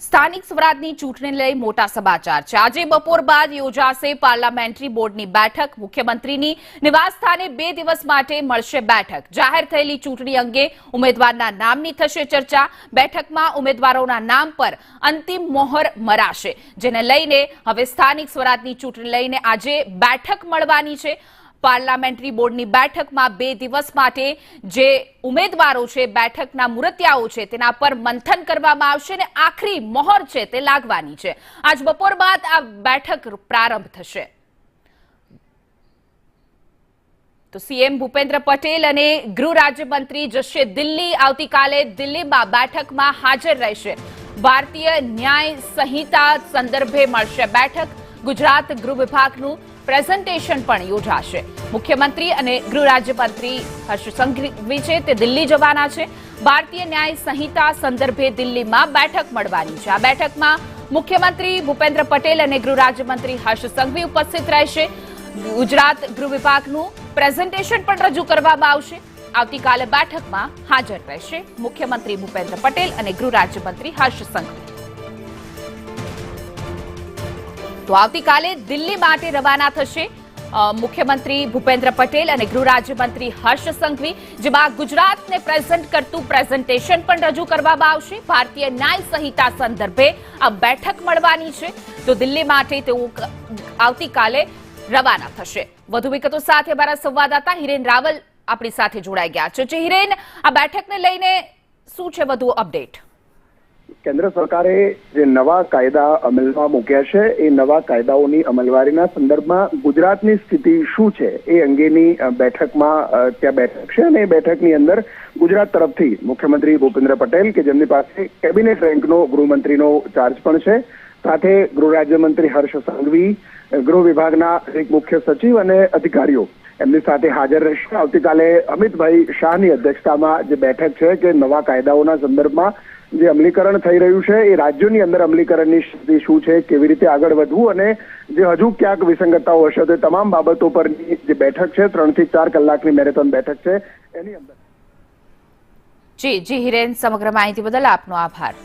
સ્થાનિક સ્વરાજની ચૂંટણીને લઈ મોટા સમાચાર છે। આજે બપોર બાદ યોજાશે પાર્લામેન્ટરી બોર્ડની બેઠક। મુખ્યમંત્રીની નિવાસસ્થાને 2 દિવસ માટે મળશે બેઠક। જાહેર થયેલી ચૂંટણી અંગે ઉમેદવારના નામની થશે ચર્ચા। બેઠકમાં ઉમેદવારોના નામ પર અંતિમ મોહર મરાશે, જેને લઈને હવે સ્થાનિક સ્વરાજની ચૂંટણી લઈને આજે બેઠક મળવાની છે। પાર્લામેન્ટરી બોર્ડની બેઠકમાં 2 દિવસ માટે જે ઉમેદવારો છે, બેઠકના મુરતિયાઓ છે, તેના પર મંથન કરવામાં આવશે અને આખરી મોહર છે તે લાગવાની છે। આજ બપોર બાદ આ બેઠક પ્રારંભ થશે। તો સીએમ ભૂપેન્દ્ર પટેલ અને ગૃહ રાજ્યમંત્રી જશે દિલ્હી। આવતીકાલે દિલ્હીમાં બેઠકમાં હાજર રહેશે। ભારતીય ન્યાય સંહિતા સંદર્ભે મળશે બેઠક। ગુજરાત ગૃહ વિભાગનું પ્રેઝન્ટેશન પણ યોજાશે। મુખ્યમંત્રી અને ગૃહ રાજ્યમંત્રી હર્ષ સંઘવી છે તે દિલ્હી જવાના છે। ભારતીય ન્યાય સંહિતા સંદર્ભે દિલ્હીમાં બેઠક મળવાની છે। આ બેઠકમાં મુખ્યમંત્રી ભૂપેન્દ્ર પટેલ અને ગૃહ રાજ્યમંત્રી હર્ષ સંઘવી ઉપસ્થિત રહેશે। ગુજરાત ગૃહ વિભાગનું પ્રેઝન્ટેશન પણ રજૂ કરવામાં આવશે। આવતીકાલે બેઠકમાં હાજર રહેશે મુખ્યમંત્રી ભૂપેન્દ્ર પટેલ અને ગૃહ રાજ્યમંત્રી હર્ષ સંઘવી। તો આવતીકાલે દિલ્હી માટે રવાના થશે મુખ્યમંત્રી ભૂપેન્દ્ર પટેલ અને ગૃહ રાજ્યમંત્રી હર્ષ સંઘવી, જેમાં ગુજરાતને પ્રેઝન્ટ કરતું પ્રેઝન્ટેશન પણ રજૂ કરવામાં આવશે। ભારતીય ન્યાય સંહિતા સંદર્ભે આ બેઠક મળવાની છે, તો દિલ્હી માટે તેઓ આવતીકાલે રવાના થશે। વધુ વિગતો સાથે અમારા સંવાદદાતા હિરેન રાવલ આપણી સાથે જોડાઈ ગયા છે। હિરેન, આ બેઠકને લઈને શું છે વધુ અપડેટ? કેન્દ્ર સરકારે જે નવા કાયદા અમલમાં મૂક્યા છે, એ નવા કાયદાઓની અમલવારીના સંદર્ભમાં ગુજરાતની સ્થિતિ શું છે એ અંગેની બેઠકમાં ત્યાં બેઠક છે અને એ બેઠકની અંદર ગુજરાત તરફથી મુખ્યમંત્રી ભૂપેન્દ્ર પટેલ, કે જેમની પાસે કેબિનેટ રેન્કનો ગૃહમંત્રીનો ચાર્જ પણ છે, સાથે ગૃહ રાજ્યમંત્રી હર્ષ સંઘવી, ગૃહ વિભાગના એક મુખ્ય સચિવ અને અધિકારીઓ એમની સાથે હાજર રહેશે। આવતીકાલે અમિતભાઈ શાહની અધ્યક્ષતામાં જે બેઠક છે કે નવા કાયદાઓના સંદર્ભમાં જે અમલીકરણ થઈ રહ્યું છે એ રાજ્યોની અંદર અમલીકરણની સ્થિતિ શું છે, કેવી રીતે આગળ વધવું અને જે હજુ ક્યાંક વિસંગતતાઓ હશે તો તમામ બાબતો પરની જે બેઠક છે, 3 થી 4 કલાકની મેરેથોન બેઠક છે એની અંદર। જી હિરેન, સમગ્ર માહિતી બદલ આપનો આભાર।